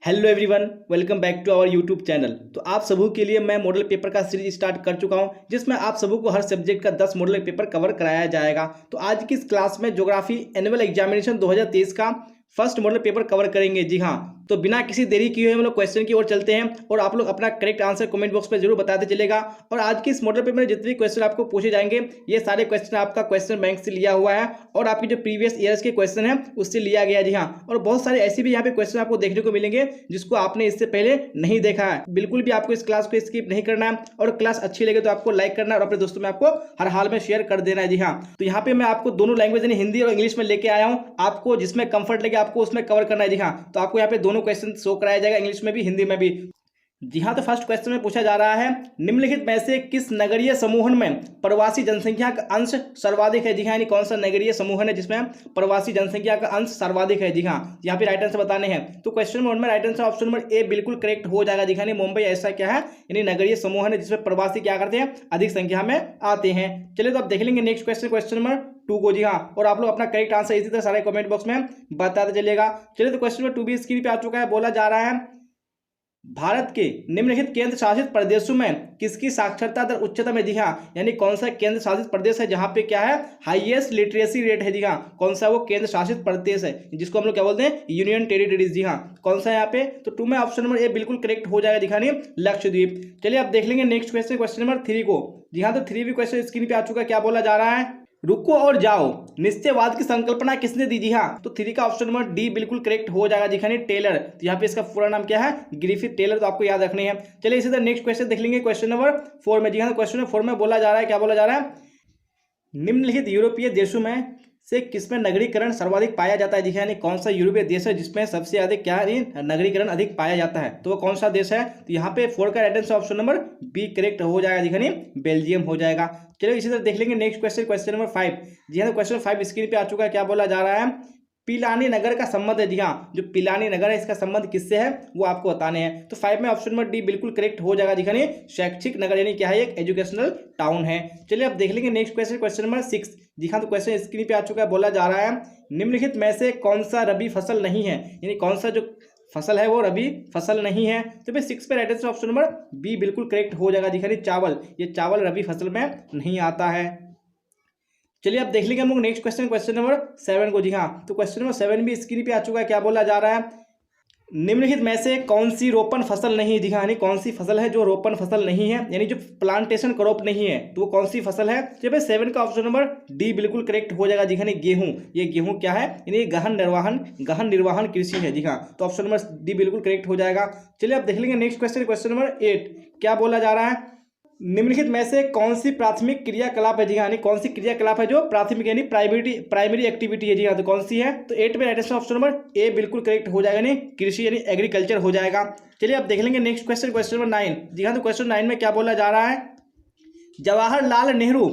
Hello everyone, welcome back to our YouTube channel. तो आप सबों के लिए मैं मॉडल पेपर का सीरीज स्टार्ट कर चुका हूं, जिसमें आप सबों को हर सब्जेक्ट का 10 मॉडल पेपर कवर कराया जाएगा। तो आज की इस क्लास में ज्योग्राफी एनुअल एग्जामिनेशन 2023 का फर्स्ट मॉडल पेपर कवर करेंगे। जी हाँ, तो बिना किसी देरी किए हम लोग क्वेश्चन की ओर चलते हैं और आप लोग अपना करेक्ट आंसर कमेंट बॉक्स में जरूर बताते चलेगा। और आज के इस मॉडल पेपर में जितने भी क्वेश्चन आपको पूछे जाएंगे, ये सारे क्वेश्चन आपका क्वेश्चन बैंक से लिया हुआ है और आपकी जो प्रीवियस ईयर्स के क्वेश्चन है उससे लिया गया। जी हाँ, और बहुत सारे ऐसे भी यहाँ पे क्वेश्चन आपको देखने को मिलेंगे जिसको आपने इससे पहले नहीं देखा है। बिल्कुल भी आपको इस क्लास को स्किप नहीं करना है और क्लास अच्छी लगे तो आपको लाइक करना है और अपने दोस्तों में आपको हर हाल में शेयर कर देना है। जी हाँ, तो यहाँ पे मैं आपको दोनों लैंग्वेज यानी हिंदी और इंग्लिश में लेके आया हूँ। आपको जिसमें कंफर्ट लगे आपको उसमें कवर करना है। जी हाँ, तो आपको यहाँ पे दोनों क्वेश्चन शो कराया जाएगा, इंग्लिश में भी हिंदी में भी। जी हाँ, तो फर्स्ट क्वेश्चन में पूछा जा रहा है, निम्नलिखित में से किस नगरीय समूह में प्रवासी जनसंख्या का अंश सर्वाधिक है। जी हाँ, यानी कौन सा नगरीय समूह है जिसमें प्रवासी जनसंख्या का अंश सर्वाधिक है। जी हाँ, यहाँ पे राइट आंसर बताने हैं। तो क्वेश्चन नंबर 1 में right answer option number A बिल्कुल करेक्ट हो जाएगा। जी हाँ, मुंबई ऐसा क्या है, यानी नगरीय समूह है जिसमें प्रवासी क्या करते हैं, अधिक संख्या में आते हैं। चलिए तो आप देख लेंगे नेक्स्ट क्वेश्चन, क्वेश्चन नंबर 2 को। जी हाँ, और आप लोग अपना करेक्ट आंसर इसी तरह सारे कमेंट बॉक्स में बताते चलिएगा। चलिए तो क्वेश्चन नंबर 2 भी स्क्रीन पे आ चुका है। बोला जा रहा है, भारत के निम्नलिखित केंद्र शासित प्रदेशों में किसकी साक्षरता दर उच्चतम है। जी हाँ, यानी कौन सा केंद्र शासित प्रदेश है जहां पे क्या है, हाईएस्ट लिटरेसी रेट है। जी हाँ, कौन सा वो केंद्र शासित प्रदेश है जिसको हम लोग क्या बोलते हैं, यूनियन टेरिटरीज। जी हाँ, कौन सा यहाँ पे, तो 2 में ऑप्शन नंबर ए बिल्कुल करेक्ट हो जाएगा। दिखानी लक्षद्वीप। चलिए आप देख लेंगे नेक्स्ट क्वेश्चन, क्वेश्चन नंबर 3 को। जी हाँ, तो 3 भी क्वेश्चन स्क्रीन पे आ चुका है। क्या बोला जा रहा है, रुको और जाओ निश्चयवाद की संकल्पना किसने दी। जी हाँ, तो 3 का ऑप्शन नंबर डी बिल्कुल करेक्ट हो जाएगा। दिखानी टेलर। तो यहाँ पे इसका पूरा नाम क्या है, ग्रिफिथ टेलर। तो आपको याद रखनी है। चलिए इसी तरह नेक्स्ट क्वेश्चन देख लेंगे, क्वेश्चन नंबर 4 में। जी हाँ, क्वेश्चन नंबर 4 में बोला जा रहा है, क्या बोला जा रहा है, निम्नलिखित यूरोपीय देशों में से किसमें नगरीकरण सर्वाधिक पाया जाता है। जी यानी कौन सा यूरोपीय देश है जिसमें सबसे अधिक क्या है, नगरीकरण अधिक पाया जाता है, तो वो कौन सा देश है। तो यहाँ पे 4 का right answer option number B correct हो जाएगा। दिखानी बेल्जियम हो जाएगा। चलिए इसी तरह देख लेंगे नेक्स्ट क्वेश्चन, क्वेश्चन नंबर 5। जी हाँ, क्वेश्चन 5 स्क्रीन पे आ चुका है। क्या बोला जा रहा है, पिलानी नगर का संबंध है। जी हाँ, जो पिलानी नगर है इसका संबंध किससे है वो आपको बताने हैं। तो 5 में ऑप्शन नंबर डी बिल्कुल करेक्ट हो जाएगा। दिखाने शैक्षिक नगर यानी क्या है, एक एजुकेशनल टाउन है। चलिए अब देख लेंगे नेक्स्ट क्वेश्चन, क्वेश्चन नंबर 6। जी हाँ, तो क्वेश्चन स्क्रीन पे आ चुका है। बोला जा रहा है, निम्नलिखित में से कौन सा रबी फसल नहीं है, यानी कौन सा जो फसल है वो रबी फसल नहीं है। तो फिर 6 पे right answer option number B बिल्कुल करेक्ट हो जाएगा। दिखानी चावल, ये चावल रबी फसल में नहीं आता है। चलिए अब देख लेंगे हम लोग नेक्स्ट क्वेश्चन, क्वेश्चन नंबर 7 को। जी हाँ, तो क्वेश्चन नंबर 7 भी स्क्रीन पे आ चुका है। क्या बोला जा रहा है, निम्नलिखित में से कौन सी रोपण फसल नहीं है। जी हाँ, यानी कौन सी फसल है जो रोपण फसल नहीं है, यानी जो प्लांटेशन क्रॉप नहीं है, तो वो कौन सी फसल है। तो भाई 7 का ऑप्शन नंबर डी बिल्कुल करेक्ट हो जाएगा। जी हाँ, गेहूं। ये गेहूं क्या है, यानी गहन निर्वहन कृषि है। जी हाँ, तो ऑप्शन नंबर डी बिल्कुल करेक्ट हो जाएगा। चलिए अब देख लेंगे नेक्स्ट क्वेश्चन, क्वेश्चन नंबर 8। क्या बोला जा रहा है, निम्नलिखित में से कौन सी प्राथमिक क्रियाकलाप है। जी हाँ, यानी कौन सी क्रियाकलाप है जो प्राथमिक यानी प्राइमरी एक्टिविटी है। जी हाँ, तो कौन सी है। तो 8 में right answer option number A बिल्कुल करेक्ट हो जाएगा, यानी कृषि यानी एग्रीकल्चर हो जाएगा। चलिए अब देख लेंगे नेक्स्ट क्वेश्चन, क्वेश्चन नंबर 9। जी हाँ, तो क्वेश्चन 9 में क्या बोला जा रहा है, जवाहरलाल नेहरू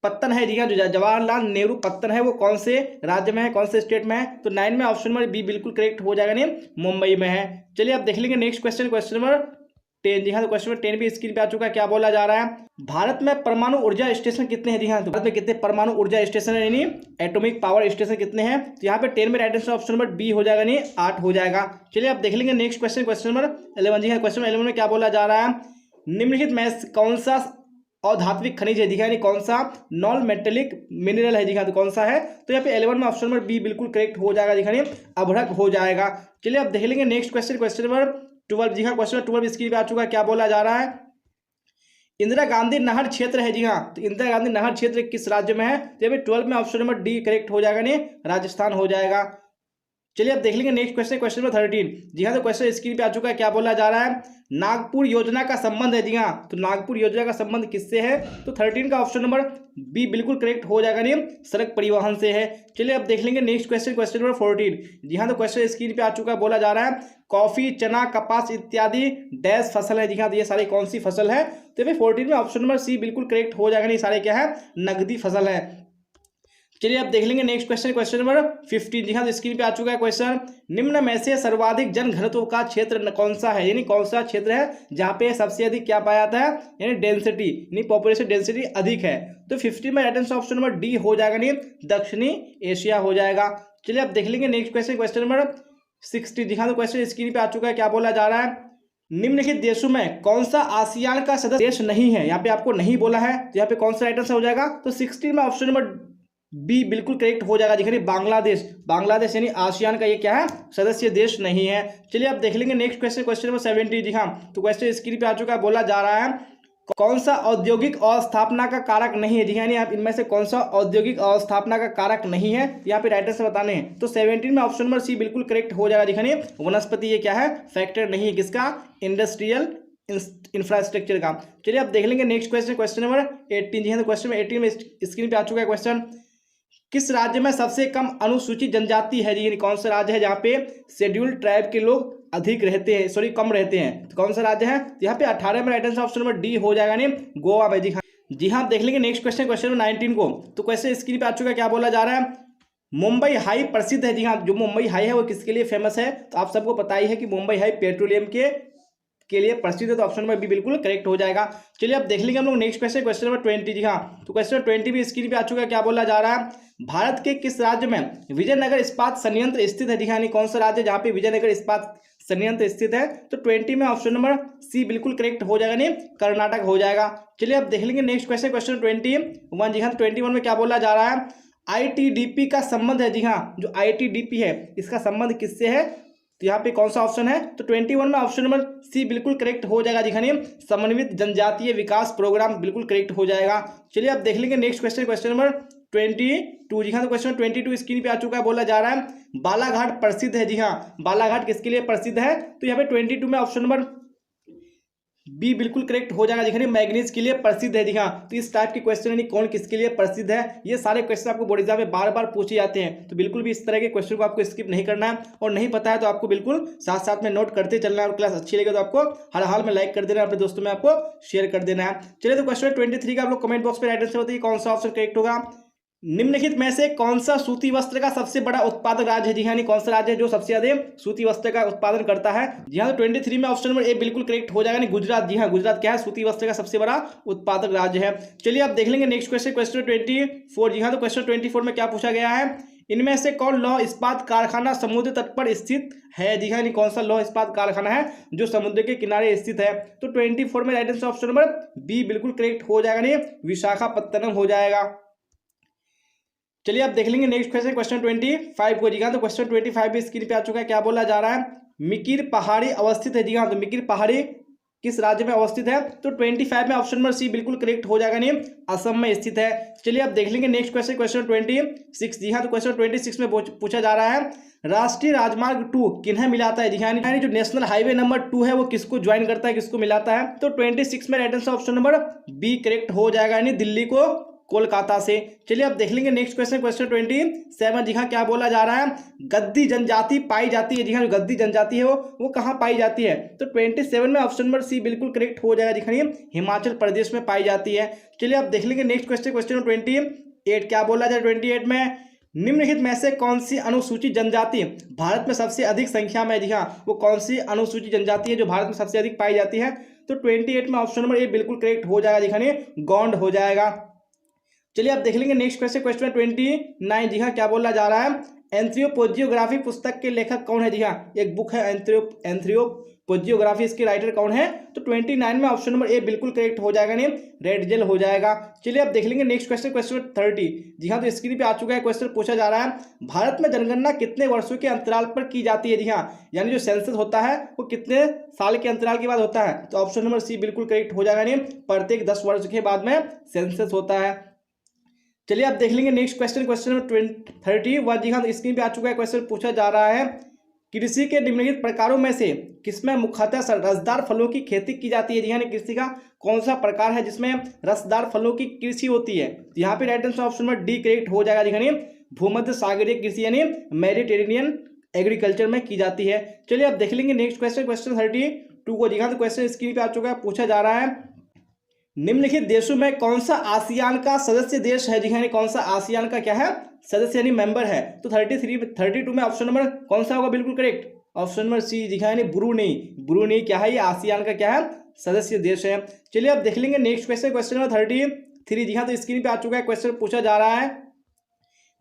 पत्तन है। जी हाँ, जो जवाहरलाल नेहरू पत्तन है वो कौन से राज्य में है, कौन से स्टेट में है। तो 9 में ऑप्शन नंबर बी बिल्कुल करेक्ट हो जाएगा, यानी मुंबई में है। चलिए अब देख लेंगे नेक्स्ट क्वेश्चन, क्वेश्चन नंबर 10। जी हाँ, तो क्वेश्चन नंबर 10 भी स्क्रीन पे आ चुका है। क्या बोला जा रहा है, भारत में परमाणु ऊर्जा स्टेशन कितने हैं। जी हाँ, तो भारत में कितने परमाणु ऊर्जा स्टेशन है, यानी एटॉमिक पावर स्टेशन कितने हैं। तो यहाँ पे 10 में right answer option number B हो जाएगा, यानी 8 हो जाएगा। चलिए आप देख लेंगे नेक्स्ट क्वेश्चन, क्वेश्चन नंबर 11। जी हाँ, क्वेश्चन 11 में क्या बोला जा रहा है, निम्नलिखित में कौन सा अधात्विक खनिज है। जी हाँ, यानी कौन सा नॉन मेटेलिक मिनरल है। जी हाँ, तो कौन सा है। तो यहाँ पे 11 में ऑप्शन नंबर बी बिल्कुल करेक्ट हो जाएगा। दिखाने अभ्रक हो जाएगा। चलिए आप देख लेंगे नेक्स्ट क्वेश्चन, क्वेश्चन नंबर 12। जी हाँ, क्वेश्चन 12 स्क्रीन पे आ चुका है। क्या बोला जा रहा है, इंदिरा गांधी नहर क्षेत्र है। जी हाँ, तो इंदिरा गांधी नहर क्षेत्र किस राज्य में है। तो यहाँ पे 12 में ऑप्शन नंबर डी करेक्ट हो जाएगा, नहीं राजस्थान हो जाएगा। चलिए अब देख लेंगे नेक्स्ट क्वेश्चन, क्वेश्चन नंबर 13। जी हाँ, तो क्वेश्चन स्क्रीन पे आ चुका है। क्या बोला जा रहा है, नागपुर योजना का संबंध है। जी हाँ, तो नागपुर योजना का संबंध किससे है। तो 13 का ऑप्शन नंबर बी बिल्कुल करेक्ट हो जाएगा, नहीं सड़क परिवहन से है। चलिए अब देख लेंगे नेक्स्ट क्वेश्चन, क्वेश्चन नंबर 14। जी हाँ, तो क्वेश्चन स्क्रीन पे आ चुका है। बोला जा रहा है, कॉफी चना कपास इत्यादि डैश फसल है। जी हाँ, तो ये सारी कौन सी फसल है। तो भाई 14 में ऑप्शन नंबर सी बिल्कुल करेक्ट हो जाएगा, नहीं सारे क्या है, नकदी फसल है। चलिए अब देख लेंगे नेक्स्ट क्वेश्चन, क्वेश्चन नंबर 15। जी हाँ, तो स्क्रीन पे आ चुका है क्वेश्चन, निम्न में से सर्वाधिक जनघनत्व का क्षेत्र कौन सा है, यानी कौन सा क्षेत्र है जहाँ पे सबसे अधिक क्या पाया जाता है, यानी डेंसिटी यानी पॉपुलेशन डेंसिटी अधिक है। तो 15 में right answer option number D हो जाएगा, नहीं दक्षिणी एशिया हो जाएगा। चलिए अब देख लेंगे नेक्स्ट क्वेश्चन, क्वेश्चन नंबर 60। जी हाँ, तो क्वेश्चन स्क्रीन पे आ चुका है। क्या बोला जा रहा है, निम्नलिखित देशों में कौन सा आसियान का सदस्य देश नहीं है। यहाँ पे आपको नहीं बोला है, तो यहाँ पे कौन सा राइट आंसर हो जाएगा, तो 60 में ऑप्शन नंबर बी बिल्कुल करेक्ट हो जाएगा। देखिए बांग्लादेश, बांग्लादेश यानी आसियान का ये क्या है, सदस्य देश नहीं है। चलिए आप देख लेंगे नेक्स्ट क्वेश्चन, क्वेश्चन नंबर 70। जी हाँ, तो क्वेश्चन स्क्रीन पे आ चुका है। बोला जा रहा है कौन सा औद्योगिक अवस्थापना का कारक नहीं है। जी हाँ, आप इनमें से कौन सा औद्योगिक अवस्थापना का कारक नहीं है, यहाँ पे राइटर से बताने हैं। तो 17 में ऑप्शन नंबर सी बिल्कुल करेक्ट हो जाएगा। दिखाने वनस्पति ये क्या है, फैक्टर नहीं है किसका, इंडस्ट्रियल इंफ्रास्ट्रक्चर का। चलिए आप देख लेंगे नेक्स्ट क्वेश्चन, क्वेश्चन नंबर 18। जी हाँ, तो क्वेश्चन नंबर 18 में स्क्रीन पे आ चुका है क्वेश्चन, किस राज्य में सबसे कम अनुसूचित जनजाति है। जी कौन सा राज्य है जहाँ पे शेड्यूल्ड ट्राइब के लोग अधिक रहते हैं, सॉरी कम रहते हैं, तो कौन सा राज्य है, यहाँ पे 18 में right answer option number D हो जाएगा, नहीं गोवा में। जी हाँ, जी हाँ, देख लेंगे नेक्स्ट क्वेश्चन, क्वेश्चन नंबर 19 को। तो क्वेश्चन स्क्रीन पे आ चुका है। क्या बोला जा रहा है, मुंबई हाई प्रसिद्ध है। जी हाँ, जो मुंबई हाई है वो किसके लिए फेमस है, तो आप सबको पता ही है कि मुंबई हाई पेट्रोलियम के लिए प्रसिद्ध है, तो ऑप्शन नंबर बी बिल्कुल करेक्ट हो जाएगा। चलिए अब देख लेंगे हम लोग नेक्स्ट क्वेश्चन, क्वेश्चन नंबर 20। जी हाँ, तो क्वेश्चन 20 भी स्क्रीन पे आ चुका है। क्या बोला जा रहा है, भारत के किस राज्य में विजयनगर इस्पात संयंत्र स्थित है। जी हाँ, कौन सा राज्य जहाँ पे विजयनगर इस्पात संयंत्र स्थित है, तो 20 में ऑप्शन नंबर सी बिल्कुल करेक्ट हो जाएगा, नहीं कर्नाटक हो जाएगा। चलिए अब देख लेंगे नेक्स्ट क्वेश्चन, क्वेश्चन 21। जी हाँ, 21 में क्या बोला जा रहा है, आईटीडीपी का संबंध है। जी हाँ, जो आईटीडीपी है इसका संबंध किससे है, तो यहाँ पे कौन सा ऑप्शन है, तो 21 में ऑप्शन नंबर सी बिल्कुल करेक्ट हो जाएगा। दिखाने समन्वित जनजातीय विकास प्रोग्राम बिल्कुल करेक्ट हो जाएगा। चलिए आप देख लेंगे नेक्स्ट क्वेश्चन, क्वेश्चन नंबर 22। जी हाँ, तो क्वेश्चन 22 स्क्रीन पे आ चुका है। बोला जा रहा है बालाघाट प्रसिद्ध है। जी हाँ, बालाघाट किसके लिए प्रसिद्ध है, तो यहाँ पे 22 में ऑप्शन नंबर बी बिल्कुल करेक्ट हो जाएगा। देखिए मैग्नीज के लिए प्रसिद्ध है। जी हाँ, तो इस टाइप के क्वेश्चन यानी कौन किसके लिए प्रसिद्ध है, ये सारे क्वेश्चन आपको बोर्ड एग्जाम में बार बार पूछे जाते हैं, तो बिल्कुल भी इस तरह के क्वेश्चन को आपको स्किप नहीं करना है, और नहीं पता है तो आपको बिल्कुल साथ साथ में नोट करते चलना है, और क्लास अच्छी लगे तो आपको हर हाल में लाइक कर देना है, अपने दोस्तों में आपको शेयर कर देना है। चलिए तो क्वेश्चन 23 का आप लोग कमेंट बॉक्स में राइट आंसर बताइए कौन सा ऑप्शन करेक्ट होगा। निम्नलिखित में से कौन सा सूती वस्त्र का सबसे बड़ा उत्पादक राज्य है। जी हाँ, कौन सा राज्य है जो सबसे ज्यादा सूती वस्त्र का उत्पादन करता है। जी हाँ, तो 23 में ऑप्शन नंबर ए बिल्कुल करेक्ट हो जाएगा, गुजरात। जी हाँ, गुजरात क्या है, सूती वस्त्र का सबसे बड़ा उत्पादक राज्य है। चलिए आप देख लेंगे नेक्स्ट क्वेश्चन, क्वेश्चन 24। जी हाँ, तो क्वेश्चन 24 में क्या पूछा गया है, इनमें से कौन लौह इस्पात कारखाना समुद्र तट पर स्थित है। जी हाँ, कौन सा लौह इस्पात कारखाना है जो समुद्र के किनारे स्थित है, तो 24 में right answer option number B बिल्कुल करेक्ट हो जाएगा, नहीं विशाखापत्तनम हो जाएगा। चलिए आप देख लेंगे नेक्स्ट क्वेश्चन, क्वेश्चन 25 को। जी हाँ, तो क्वेश्चन 25 भी स्क्रीन पे आ चुका है। क्या बोला जा रहा है, मिकिर पहाड़ी अवस्थित है। जी हाँ, तो मिकिर पहाड़ी किस राज्य में अवस्थित है, तो 25 में ऑप्शन नंबर सी बिल्कुल करेक्ट हो जाएगा, नहीं असम में स्थित है। चलिए आप देख लेंगे नेक्स्ट क्वेश्चन, क्वेश्चन 26। जी हाँ, तो क्वेश्चन 26 में पूछा जा रहा है राष्ट्रीय राजमार्ग 2 किन्हें मिलाता है। जी हाँ, जो नेशनल हाईवे नंबर 2 है वो किसको ज्वाइन करता है, किसको मिलाता है, तो 26 में right answer option number B correct हो जाएगा, यानी दिल्ली को कोलकाता से। चलिए आप देख लेंगे नेक्स्ट क्वेश्चन, क्वेश्चन 27। जी हाँ, क्या बोला जा रहा है, गद्दी जनजाति पाई जाती है। जी हाँ, जो गद्दी जनजाति है वो कहाँ पाई जाती है, तो 27 में ऑप्शन नंबर सी बिल्कुल करेक्ट हो जाएगा। दिखाइए हिमाचल प्रदेश में पाई जाती है। चलिए आप देख लेंगे नेक्स्ट क्वेश्चन, क्वेश्चन 28। क्या बोला जाए 28 में, निम्नलिखित में से कौन सी अनुसूचित जनजाति भारत में सबसे अधिक संख्या में। जी हाँ, वो कौन सी अनुसूचित जनजाति है जो भारत में सबसे अधिक पाई जाती है, तो 28 में ऑप्शन नंबर ए बिल्कुल करेक्ट हो जाएगा। दिखाइए गौंड हो जाएगा। चलिए आप देख लेंगे नेक्स्ट क्वेश्चन, क्वेश्चन 29। जी हाँ, क्या बोला जा रहा है, एंथ्रोपोजियोग्राफी पुस्तक के लेखक कौन है। जी हाँ, एक बुक है एंथ्रोपोजियोग्राफी, इसके राइटर कौन है, तो 29 में ऑप्शन नंबर ए बिल्कुल करेक्ट हो जाएगा, नहीं रेडजेल हो जाएगा। चलिए आप देख लेंगे नेक्स्ट क्वेश्चन, क्वेश्चन 30। जी हाँ, तो स्क्रीन पे आ चुका है क्वेश्चन, पूछा जा रहा है भारत में जनगणना कितने वर्षों के अंतराल पर की जाती है। जी हाँ, यानी जो सेंसस होता है वो कितने साल के अंतराल के बाद होता है, तो ऑप्शन नंबर सी बिल्कुल करेक्ट हो जाएगा, नहीं प्रत्येक 10 वर्ष के बाद में सेंसस होता है। चलिए आप देख लेंगे नेक्स्ट क्वेश्चन, क्वेश्चन नंबर 31। जी हाँ, स्क्रीन पे आ चुका है क्वेश्चन, पूछा जा रहा है कृषि के निम्नलिखित प्रकारों में से किसमें मुख्यतः रसदार फलों की खेती की जाती है। जी हाँ, कृषि का कौन सा प्रकार है जिसमें रसदार फलों की कृषि होती है, तो यहाँ पे right answer option number D correct हो जाएगा। जी हाँ, भूमध्य सागरीय कृषि यानी मेडिटेरेनियन एग्रीकल्चर में की जाती है। चलिए आप देख लेंगे नेक्स्ट क्वेश्चन, क्वेश्चन 32 को। जी हाँ, तो क्वेश्चन स्क्रीन पे आ चुका है, पूछा जा रहा है निम्नलिखित देशों में कौन सा आसियान का सदस्य देश है। जी हाँ, कौन सा आसियान का क्या है, सदस्य यानी मेंबर है, तो 32 में ऑप्शन नंबर कौन सा होगा बिल्कुल करेक्ट, ऑप्शन नंबर सी। जी हाँ, ब्रूनेई। ब्रूनेई क्या है, ये आसियान का क्या है, सदस्य देश है। चलिए आप देख लेंगे नेक्स्ट क्वेश्चन, क्वेश्चन नंबर 33। जी हाँ, तो स्क्रीन पे आ चुका है क्वेश्चन, पूछा जा रहा है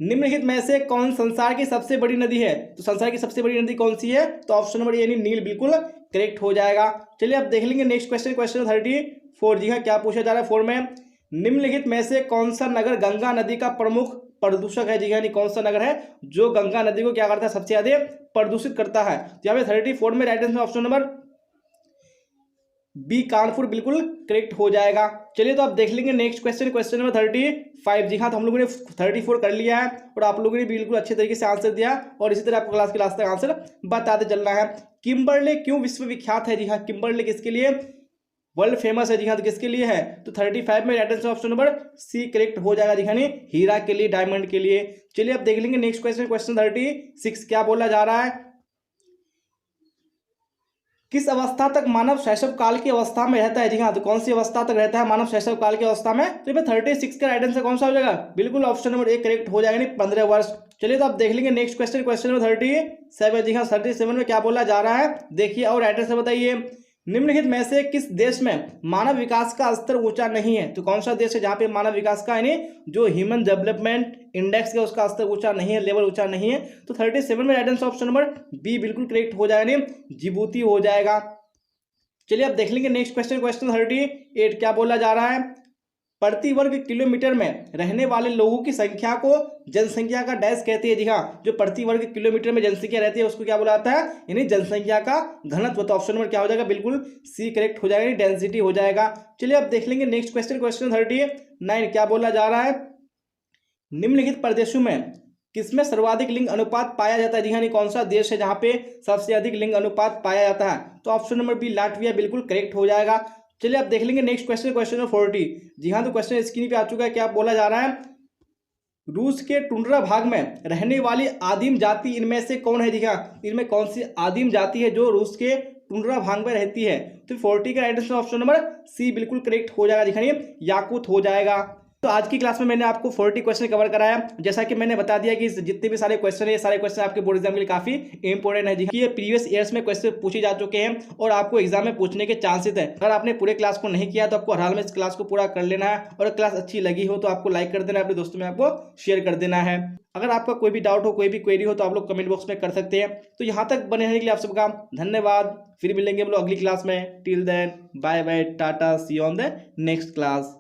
निम्नलिखित में से कौन संसार की सबसे बड़ी नदी है? तो संसार की सबसे बड़ी नदी कौन सी है? तो ऑप्शन नंबर यानी नील बिल्कुल करेक्ट हो जाएगा। चलिए अब देख लेंगे नेक्स्ट क्वेश्चन, क्वेश्चन 34। जी हाँ, क्या पूछा जा रहा है 4 में? निम्नलिखित में से कौन सा नगर गंगा नदी का प्रमुख प्रदूषक है? जी हाँ, कौन सा नगर है जो गंगा नदी को क्या करता है, सबसे ज्यादा प्रदूषित करता है? तो यहाँ पे 34 में right answer option number B Kanpur बिल्कुल करेक्ट हो जाएगा। चलिए तो आप देख लेंगे नेक्स्ट क्वेश्चन, क्वेश्चन नंबर 35। जी हाँ, तो हम लोगों ने 34 कर लिया है और आप लोगों ने बिल्कुल अच्छे तरीके से आंसर दिया और इसी तरह आपको क्लास के लास्ट तक आंसर बताते चलना है। किम्बरले क्यों विश्वविख्यात है? जी हाँ, किम्बरले किसके लिए वर्ल्ड फेमस है? जी हाँ, तो किसके लिए है? तो 35 में right answer option number C correct हो जाएगा। जी हाँ, हीरा के लिए, डायमंड के लिए। चलिए अब देख लेंगे नेक्स्ट क्वेश्चन, क्वेश्चन 36। क्या बोला जा रहा है? किस अवस्था तक मानव शैशव काल की अवस्था में रहता है? जी हाँ, तो कौन सी अवस्था तक रहता है मानव शैशव काल की अवस्था में? तो ये 36 का राइट आंसर कौन सा हो जाएगा? बिल्कुल ऑप्शन नंबर ए करेक्ट हो जाएगा, 15 वर्ष। चलिए तो आप देख लेंगे नेक्स्ट क्वेश्चन, क्वेश्चन नंबर 37। जी हाँ, 37 में क्या बोला जा रहा है देखिए और राइट आंसर बताइए। निम्नलिखित में से किस देश में मानव विकास का स्तर ऊंचा नहीं है? तो कौन सा देश है जहां पे मानव विकास का यानी जो ह्यूमन डेवलपमेंट इंडेक्स है उसका स्तर ऊंचा नहीं है, लेवल ऊंचा नहीं है? तो 37 में right answer option number B बिल्कुल करेक्ट हो जाएगा, जिबूती हो जाएगा। चलिए अब देख लेंगे नेक्स्ट क्वेश्चन, क्वेश्चन 38। क्या बोला जा रहा है? प्रति वर्ग किलोमीटर में रहने वाले लोगों की संख्या को जनसंख्या का डैश कहते हैं। जी हाँ, जो प्रति वर्ग किलोमीटर में जनसंख्या रहती है उसको क्या बोला जाता है? यानी जनसंख्या का घनत्व। तो ऑप्शन नंबर क्या हो जाएगा? बिल्कुल सी करेक्ट हो जाएगा, डेंसिटी हो जाएगा। चलिए अब देख लेंगे नेक्स्ट क्वेश्चन, क्वेश्चन 39। क्या बोला जा रहा है? निम्नलिखित प्रदेशों में किसमें सर्वाधिक लिंग अनुपात पाया जाता है? जी हाँ, कौन सा देश है जहां पे सबसे अधिक लिंग अनुपात पाया जाता है? तो ऑप्शन नंबर बी लाटविया बिल्कुल करेक्ट हो जाएगा। चलिए आप देख लेंगे नेक्स्ट क्वेश्चन, क्वेश्चन नंबर 40। जी हाँ, तो क्वेश्चन स्क्रीन पे आ चुका है। क्या बोला जा रहा है? रूस के टुंड्रा भाग में रहने वाली आदिम जाति इनमें से कौन है? जी हाँ, इनमें कौन सी आदिम जाति है जो रूस के टुंड्रा भाग में रहती है? तो 40 का right answer option number C बिल्कुल करेक्ट हो जाएगा। दिखाइए याकूत हो जाएगा। तो आज की क्लास में मैंने आपको 40 क्वेश्चन कवर कराया। जैसा कि मैंने बता दिया कि जितने भी सारे क्वेश्चन है, सारे क्वेश्चन आपके बोर्ड एग्जाम के लिए काफी इंपॉर्टेंट है। जी ये प्रीवियस ईयर्स में क्वेश्चन पूछे जा चुके हैं और आपको एग्जाम में पूछने के चांसेस है। अगर आपने पूरे क्लास को नहीं किया तो आपको हर हाल में इस क्लास को पूरा कर लेना है और क्लास अच्छी लगी हो तो आपको लाइक कर देना है, अपने दोस्तों में आपको शेयर कर देना है। अगर आपका कोई भी डाउट हो, कोई भी क्वेरी हो तो आप लोग कमेंट बॉक्स में कर सकते हैं। तो यहाँ तक बने रहने के लिए आप सबका धन्यवाद। फिर मिलेंगे हम लोग अगली क्लास में। Till then bye bye, tata, see you on the next class.